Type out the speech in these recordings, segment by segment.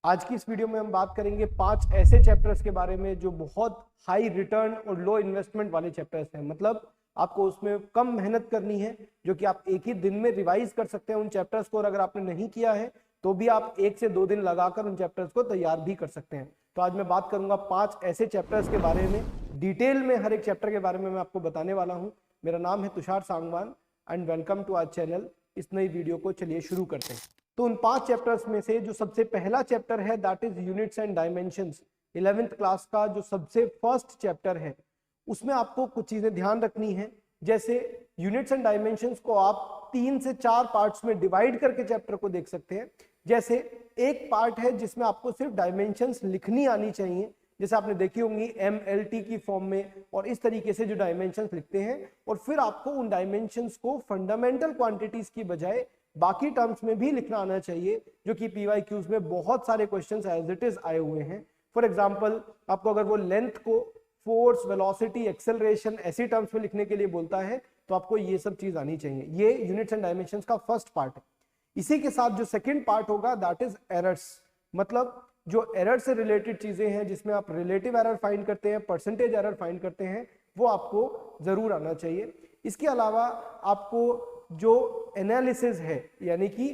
आज की इस वीडियो में हम बात करेंगे 5 ऐसे चैप्टर्स के बारे में जो बहुत हाई रिटर्न और लो इन्वेस्टमेंट वाले चैप्टर्स हैं। मतलब आपको उसमें कम मेहनत करनी है, जो कि आप एक ही दिन में रिवाइज कर सकते हैं उन चैप्टर्स को। और अगर आपने नहीं किया है तो भी आप 1 से 2 दिन लगाकर उन चैप्टर्स को तैयार भी कर सकते हैं। तो आज मैं बात करूंगा 5 ऐसे चैप्टर्स के बारे में, डिटेल में हर एक चैप्टर के बारे में मैं आपको बताने वाला हूं। मेरा नाम है Tushar Sangwan and welcome to our channel. इस नई वीडियो को चलिए शुरू करते हैं। तो उन 5 चैप्टर्स में से जो सबसे पहला चैप्टर है that is units and dimensions. 11th class का जो सबसे फर्स्ट चैप्टर है उसमें आपको कुछ चीजें ध्यान रखनी है। जैसे यूनिट्स एंड डायमेंशंस को आप 3 से 4 पार्ट्स में डिवाइड करके चैप्टर को देख सकते हैं। जैसे एक पार्ट है जिसमें आपको सिर्फ डायमेंशंस लिखनी आनी चाहिए, जैसे आपने देखी होंगी MLT की फॉर्म में, और इस तरीके से जो डायमेंशंस लिखते हैं। और फिर आपको उन डायमेंशंस को फंडामेंटल क्वांटिटीज की बजाय बाकी टर्म्स में भी लिखना आना चाहिए, जो कि PYQs में बहुत सारे क्वेश्चंस एज इट इज आए हुए हैं। फॉर एग्जांपल आपको अगर वो लेंथ को फोर्स, वेलोसिटी, एक्सेलरेशन ऐसी टर्म्स में लिखने के लिए बोलता है तो आपको ये सब चीज आनी चाहिए। ये यूनिट्स एंड डायमेंशंस का फर्स्ट पार्ट है। इसी के साथ जो सेकेंड पार्ट होगा दैट इज एरर्स। मतलब जो एरर से रिलेटेड चीजें हैं जिसमें आप रिलेटिव एरर फाइंड करते हैं, परसेंटेज एरर फाइंड करते हैं, वो आपको जरूर आना चाहिए। इसके अलावा आपको जो एनालिसिस है, यानी कि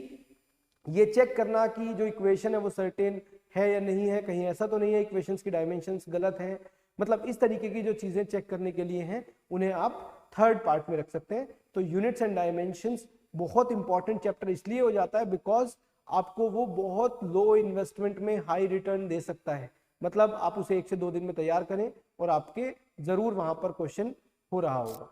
ये चेक करना कि जो इक्वेशन है वो सर्टेन है या नहीं है, कहीं ऐसा तो नहीं है इक्वेशंस की डायमेंशंस गलत हैं, मतलब इस तरीके की जो चीजें चेक करने के लिए हैं उन्हें आप थर्ड पार्ट में रख सकते हैं। तो यूनिट्स एंड डायमेंशंस बहुत इंपॉर्टेंट चैप्टर इसलिए हो जाता है बिकॉज आपको वो बहुत लो इन्वेस्टमेंट में हाई रिटर्न दे सकता है। मतलब आप उसे 1 से 2 दिन में तैयार करें और आपके जरूर वहां पर क्वेश्चन हो रहा होगा।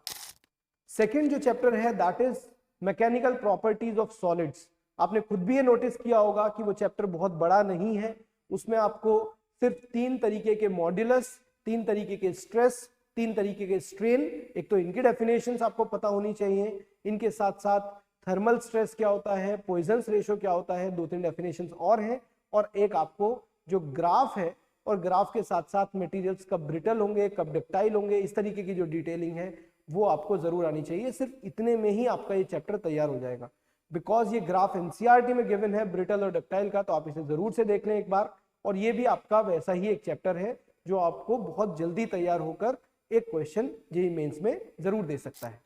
सेकेंड जो चैप्टर है that is mechanical properties of solids. आपने खुद भी ये नोटिस किया होगा कि वो चैप्टर बहुत बड़ा नहीं है। उसमें आपको सिर्फ 3 तरीके के मॉड्यूलस, 3 तरीके के स्ट्रेस, 3 तरीके के स्ट्रेन, एक तो इनकी डेफिनेशंस आपको पता होनी चाहिए, इनके साथ साथ थर्मल स्ट्रेस क्या होता है, पॉइजन्स रेशियो क्या होता है, 2-3 डेफिनेशंस और हैं, और एक आपको जो ग्राफ है, और ग्राफ के साथ साथ मटेरियल्स कब ब्रिटल होंगे, कब डक्टाइल होंगे, इस तरीके की जो डिटेलिंग है वो आपको जरूर आनी चाहिए। सिर्फ इतने में ही आपका ये चैप्टर तैयार हो जाएगा। बिकॉज ये ग्राफ NCERT में गिवन है ब्रिटल और डक्टाइल का, तो आप इसे जरूर से देख लें एक बार। और ये भी आपका वैसा ही एक चैप्टर है जो आपको बहुत जल्दी तैयार होकर एक क्वेश्चन JEE मेंस में जरूर दे सकता है।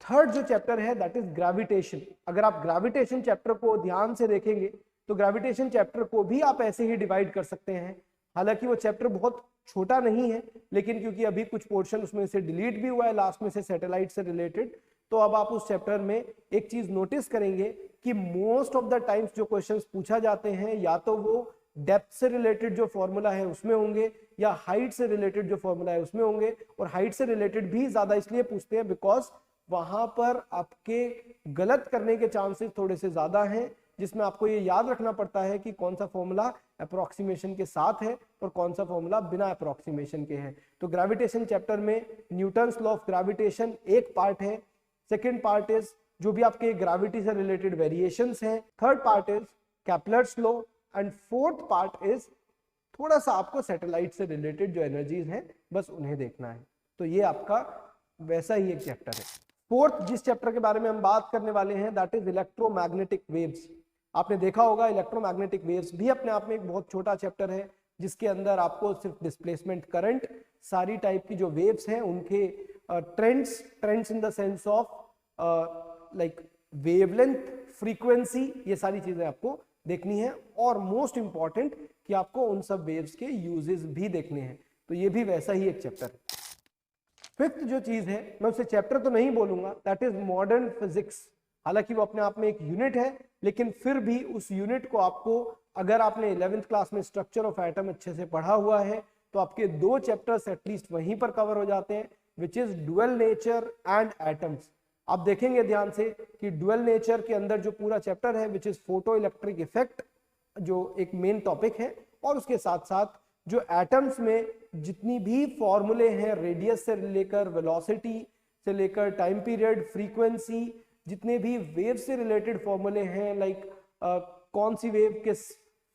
थर्ड जो चैप्टर है दैट इज ग्रेविटेशन। अगर आप ग्रेविटेशन चैप्टर को ध्यान से देखेंगे तो ग्रेविटेशन चैप्टर को भी आप ऐसे ही डिवाइड कर सकते हैं। हालांकि वो चैप्टर बहुत छोटा नहीं है, लेकिन क्योंकि अभी कुछ पोर्शन उसमें से डिलीट भी हुआ है लास्ट में से सैटेलाइट से रिलेटेड, तो अब आप उस चैप्टर में एक चीज नोटिस करेंगे कि मोस्ट ऑफ द टाइम्स जो क्वेश्चंस पूछा जाते हैं या तो वो डेप्थ से रिलेटेड जो फॉर्मूला है उसमें होंगे, या हाइट से रिलेटेड जो फॉर्मूला है उसमें होंगे। और हाइट से रिलेटेड भी ज्यादा इसलिए पूछते हैं बिकॉज वहां पर आपके गलत करने के चांसेस थोड़े से ज्यादा हैं, जिसमें आपको ये याद रखना पड़ता है कि कौन सा फॉर्मूला अप्रोक्सीमेशन के साथ है और कौन सा फॉर्मूला बिना अप्रोक्सीमेशन के है। तो ग्रेविटेशन चैप्टर में न्यूटन्स लॉ ऑफ ग्रेविटेशन एक पार्ट है। सेकेंड पार्ट इज जो भी आपके ग्रेविटी से रिलेटेड वेरिएशंस हैं। Third part is Kepler's law, and fourth part is थोड़ा सा आपको सैटेलाइट से रिलेटेड जो एनर्जीज हैं बस उन्हें देखना है। तो ये आपका वैसा ही एक चैप्टर है। फोर्थ जिस चैप्टर के बारे में हम बात करने वाले हैं दैट इज इलेक्ट्रोमैग्नेटिक वेव्स। आपने देखा होगा इलेक्ट्रोमैग्नेटिक वेव्स भी अपने आप में एक बहुत छोटा चैप्टर है, जिसके अंदर आपको सिर्फ डिस्प्लेसमेंट करंट, सारी टाइप की जो वेव्स हैं उनके trends in the sense of like wavelength, frequency, ये सारी चीजें आपको देखनी है। और मोस्ट इंपॉर्टेंट कि आपको उन सब वेव्स के यूजेस भी देखने हैं। तो ये भी वैसा ही एक चैप्टर है। फिफ्थ जो चीज है, मैं उसे चैप्टर तो नहीं बोलूंगा, दैट इज मॉडर्न फिजिक्स। हालांकि वो अपने आप में एक यूनिट है, लेकिन फिर भी उस यूनिट को आपको, अगर आपने 11th क्लास में स्ट्रक्चर ऑफ एटम अच्छे से पढ़ा हुआ है तो आपके 2 चैप्टर्स एटलीस्ट वहीं पर कवर हो जाते हैं, which is dual nature and atoms. आप देखेंगे ध्यान से कि डुअल नेचर के अंदर जो पूरा चैप्टर है which is photo electric effect, जो एक मेन टॉपिक है, और उसके साथ साथ जो एटम्स में जितनी भी फॉर्मूले हैं, रेडियस से लेकर वेलोसिटी से लेकर टाइम पीरियड, फ्रीक्वेंसी, जितने भी वेव से रिलेटेड फॉर्मूले हैं, लाइक कौन सी वेव किस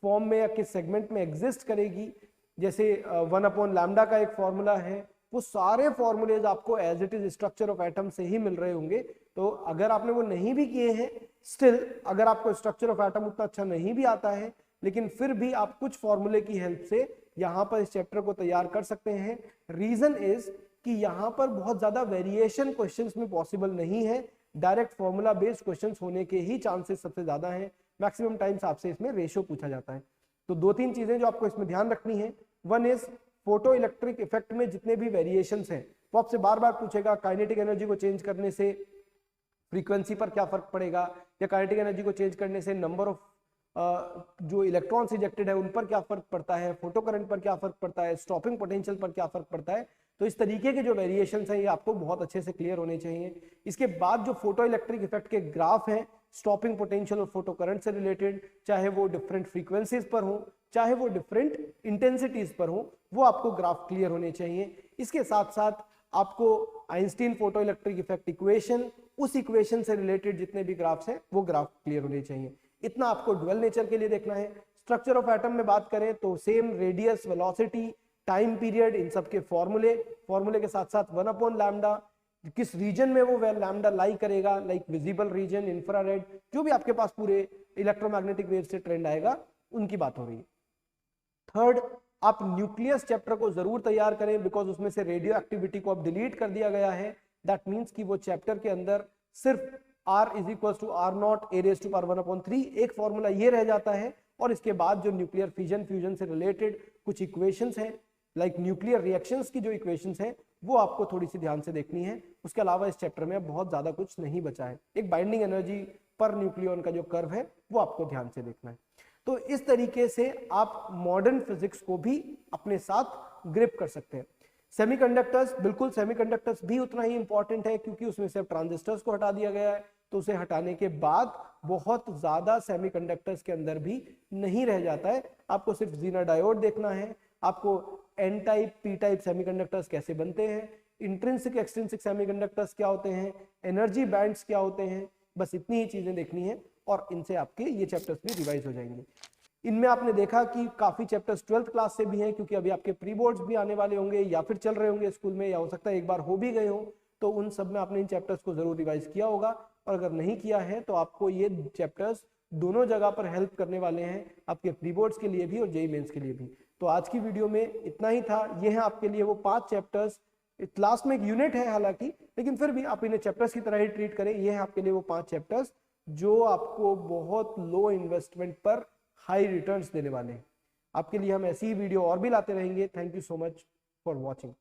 फॉर्म में या किस सेगमेंट में एग्जिस्ट करेगी, जैसे 1/λ का एक फॉर्मूला है, वो सारे फॉर्मूलेज आपको as it is structure of atom से ही मिल रहे होंगे। तो अगर आपने वो नहीं भी किए हैं, स्टिल अगर आपको स्ट्रक्चर ऑफ एटम उतना अच्छा नहीं भी आता है, लेकिन फिर भी आप कुछ फॉर्मूले की हेल्प से यहाँ पर इस चैप्टर को तैयार कर सकते हैं। रीजन इज कि यहाँ पर बहुत ज्यादा वेरिएशन क्वेश्चंस में पॉसिबल नहीं है, डायरेक्ट फॉर्मूला बेस्ड क्वेश्चंस होने के ही चांसेस सबसे ज्यादा हैं। मैक्सिमम टाइम्स आपसे इसमें रेशियो पूछा जाता है। तो दो तीन चीजें जो आपको इसमें ध्यान रखनी है, one is photo electric effect में जितने भी वेरिएशंस हैं वो आपसे बार बार पूछेगा, काइनेटिक एनर्जी को चेंज करने से फ्रीक्वेंसी पर क्या फर्क पड़ेगा, या काइनेटिक एनर्जी को चेंज करने से नंबर ऑफ जो इलेक्ट्रॉन्स इजेक्टेड है उन पर क्या फर्क पड़ता है, फोटो करंट पर क्या फर्क पड़ता है, स्टॉपिंग पोटेंशियल पर क्या फर्क पड़ता है। तो इस तरीके के जो वेरिएशंस हैं ये आपको बहुत अच्छे से क्लियर होने चाहिए। इसके बाद जो फोटो इलेक्ट्रिक इफेक्ट के ग्राफ हैं स्टॉपिंग पोटेंशियल और फोटो करंट से रिलेटेड, चाहे वो डिफरेंट फ्रीक्वेंसीज पर हो, चाहे वो डिफरेंट इंटेंसिटीज पर हो, वो आपको ग्राफ क्लियर होने चाहिए। इसके साथ साथ आपको Einstein photo electric effect equation, उस इक्वेशन से रिलेटेड जितने भी ग्राफ्स हैं वो ग्राफ क्लियर होने चाहिए। इतना आपको ड्यूअल नेचर के लिए देखना है। स्ट्रक्चर ऑफ एटम में बात करें तो same radius, velocity, time period, इन सब के फॉर्मूले के साथ साथ 1/λ, किस रीजन में वो लैम्डा लाई करेगा, लाइक विजिबल रीजन, इंफ्रारेड, जो भी आपके पास पूरे इलेक्ट्रोमैग्नेटिक वेव से ट्रेंड आएगा उनकी बात हो रही है। थर्ड, आप न्यूक्लियस चैप्टर को जरूर तैयार करें, बिकॉज उसमें से रेडियो एक्टिविटी को अब डिलीट कर दिया गया है। दैट मीन्स कि वो चैप्टर के अंदर सिर्फ R = R0 a⁻⁴ एक फॉर्मूला ये रह जाता है, और इसके बाद जो न्यूक्लियर फिजन फ्यूजन से रिलेटेड कुछ इक्वेशंस हैं, लाइक न्यूक्लियर रिएक्शंस की जो इक्वेशंस हैं वो आपको थोड़ी सी ध्यान से देखनी है। उसके अलावा इस चैप्टर में बहुत ज्यादा कुछ नहीं बचा है। एक बाइंडिंग एनर्जी पर न्यूक्लियॉन का जो कर्व है वो आपको ध्यान से देखना है। तो इस तरीके से आप मॉडर्न फिजिक्स को भी अपने साथ ग्रिप कर सकते हैं। सेमीकंडक्टर्स, बिल्कुल सेमीकंडक्टर्स भी उतना ही इंपॉर्टेंट है, क्योंकि उसमें से ट्रांजिस्टर्स को हटा दिया गया है, तो उसे हटाने के बाद बहुत ज्यादा सेमीकंडक्टर्स के अंदर भी नहीं रह जाता है। आपको सिर्फ जीना डायोड देखना है, आपको N type, P type semiconductors कैसे बनते हैं, इंट्रिंसिक एक्सट्रिंसिक सेमीकंडक्टर्स क्या होते हैं, एनर्जी बैंड्स क्या होते हैं, बस इतनी ही चीजें देखनी है, और इनसे आपके ये चैप्टर्स भी रिवाइज हो जाएंगे। इनमें आपने देखा कि काफी चैप्टर्स 12th क्लास से भी हैं, क्योंकि अभी आपके प्री बोर्ड्स भी आने वाले होंगे, या फिर चल रहे होंगे स्कूल में, या हो सकता है एक बार हो भी गए हो, तो उन सब में आपने इन चैप्टर्स को जरूर रिवाइज किया होगा। और अगर नहीं किया है तो आपको ये चैप्टर्स दोनों जगह पर हेल्प करने वाले हैं, आपके प्री बोर्ड्स के लिए भी और जेईई मेंस के लिए भी। तो आज की वीडियो में इतना ही था। ये है आपके लिए वो 5 चैप्टर्स, क्लास में एक यूनिट है हालांकि, लेकिन फिर भी आप इन्हें चैप्टर्स की तरह ही ट्रीट करें। ये है आपके लिए वो 5 चैप्टर्स जो आपको बहुत लो इन्वेस्टमेंट पर हाई रिटर्न्स देने वाले हैं। आपके लिए हम ऐसी ही वीडियो और भी लाते रहेंगे। Thank you so much for watching.